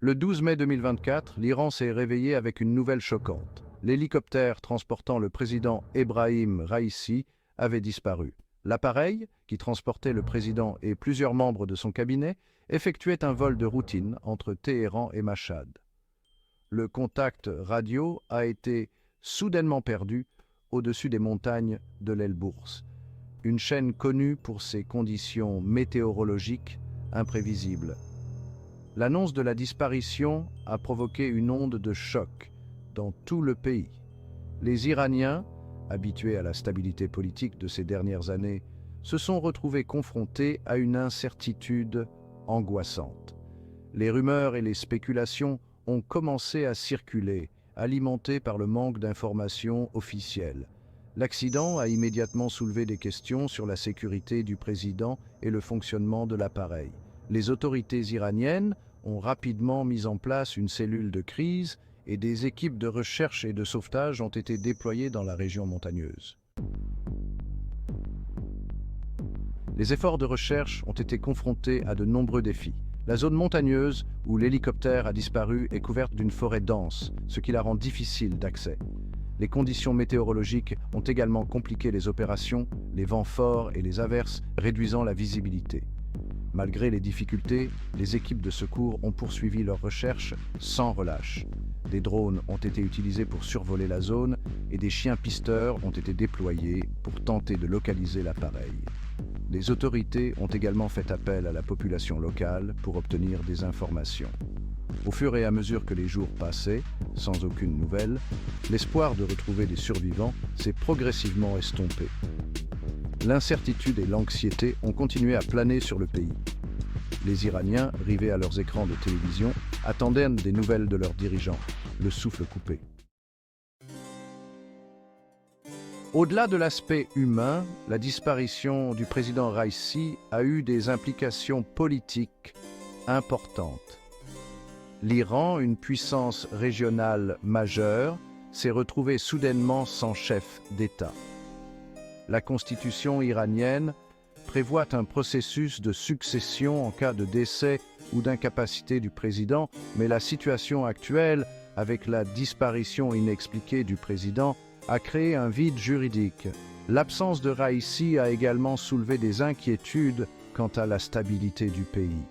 Le 12 mai 2024, l'Iran s'est réveillé avec une nouvelle choquante. L'hélicoptère transportant le président Ebrahim Raïssi avait disparu. L'appareil, qui transportait le président et plusieurs membres de son cabinet, effectuait un vol de routine entre Téhéran et Machhad. Le contact radio a été soudainement perdu au-dessus des montagnes de l'Elbourz, une chaîne connue pour ses conditions météorologiques imprévisibles. L'annonce de la disparition a provoqué une onde de choc dans tout le pays. Les Iraniens, habitués à la stabilité politique de ces dernières années, se sont retrouvés confrontés à une incertitude angoissante. Les rumeurs et les spéculations ont commencé à circuler, alimentées par le manque d'informations officielles. L'accident a immédiatement soulevé des questions sur la sécurité du président et le fonctionnement de l'appareil. Les autorités iraniennes ont rapidement mis en place une cellule de crise et des équipes de recherche et de sauvetage ont été déployées dans la région montagneuse. Les efforts de recherche ont été confrontés à de nombreux défis. La zone montagneuse où l'hélicoptère a disparu est couverte d'une forêt dense, ce qui la rend difficile d'accès. Les conditions météorologiques ont également compliqué les opérations, les vents forts et les averses réduisant la visibilité. Malgré les difficultés, les équipes de secours ont poursuivi leurs recherches sans relâche. Des drones ont été utilisés pour survoler la zone et des chiens pisteurs ont été déployés pour tenter de localiser l'appareil. Les autorités ont également fait appel à la population locale pour obtenir des informations. Au fur et à mesure que les jours passaient, sans aucune nouvelle, l'espoir de retrouver des survivants s'est progressivement estompé. L'incertitude et l'anxiété ont continué à planer sur le pays. Les Iraniens, rivés à leurs écrans de télévision, attendaient des nouvelles de leurs dirigeants, le souffle coupé. Au-delà de l'aspect humain, la disparition du président Raïssi a eu des implications politiques importantes. L'Iran, une puissance régionale majeure, s'est retrouvé soudainement sans chef d'État. La constitution iranienne prévoit un processus de succession en cas de décès ou d'incapacité du président, mais la situation actuelle, avec la disparition inexpliquée du président, a créé un vide juridique. L'absence de Raïssi a également soulevé des inquiétudes quant à la stabilité du pays.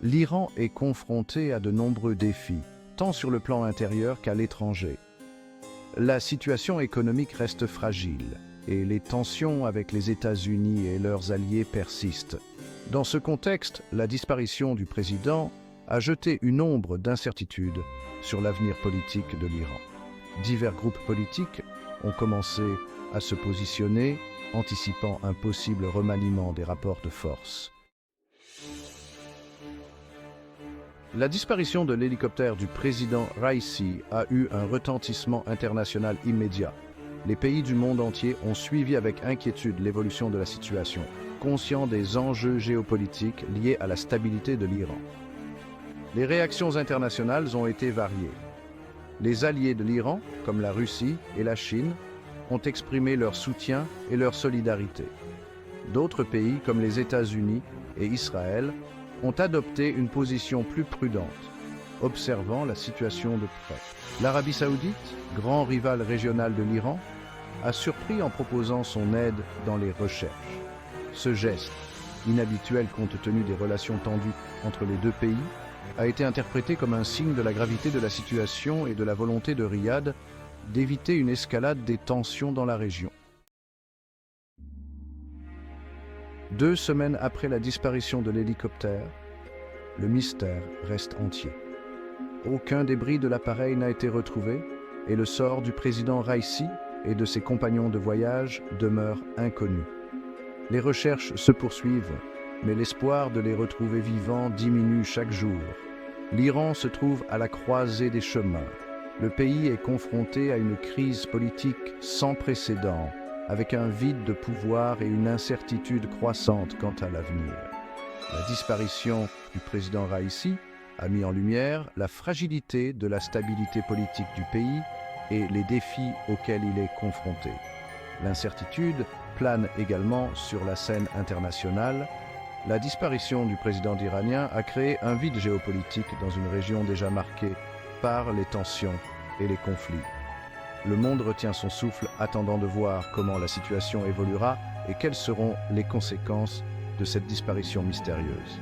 L'Iran est confronté à de nombreux défis, tant sur le plan intérieur qu'à l'étranger. La situation économique reste fragile et les tensions avec les États-Unis et leurs alliés persistent. Dans ce contexte, la disparition du président a jeté une ombre d'incertitude sur l'avenir politique de l'Iran. Divers groupes politiques ont commencé à se positionner, anticipant un possible remaniement des rapports de force. La disparition de l'hélicoptère du président Raïssi a eu un retentissement international immédiat. Les pays du monde entier ont suivi avec inquiétude l'évolution de la situation, conscients des enjeux géopolitiques liés à la stabilité de l'Iran. Les réactions internationales ont été variées. Les alliés de l'Iran, comme la Russie et la Chine, ont exprimé leur soutien et leur solidarité. D'autres pays, comme les États-Unis et Israël, ont adopté une position plus prudente, observant la situation de près. L'Arabie saoudite, grand rival régional de l'Iran, a surpris en proposant son aide dans les recherches. Ce geste, inhabituel compte tenu des relations tendues entre les deux pays, a été interprété comme un signe de la gravité de la situation et de la volonté de Riyad d'éviter une escalade des tensions dans la région. 2 semaines après la disparition de l'hélicoptère, le mystère reste entier. Aucun débris de l'appareil n'a été retrouvé et le sort du président Raïssi et de ses compagnons de voyage demeure inconnu. Les recherches se poursuivent, mais l'espoir de les retrouver vivants diminue chaque jour. L'Iran se trouve à la croisée des chemins. Le pays est confronté à une crise politique sans précédent, avec un vide de pouvoir et une incertitude croissante quant à l'avenir. La disparition du président Raïssi a mis en lumière la fragilité de la stabilité politique du pays et les défis auxquels il est confronté. L'incertitude plane également sur la scène internationale. La disparition du président iranien a créé un vide géopolitique dans une région déjà marquée par les tensions et les conflits. Le monde retient son souffle, attendant de voir comment la situation évoluera et quelles seront les conséquences de cette disparition mystérieuse.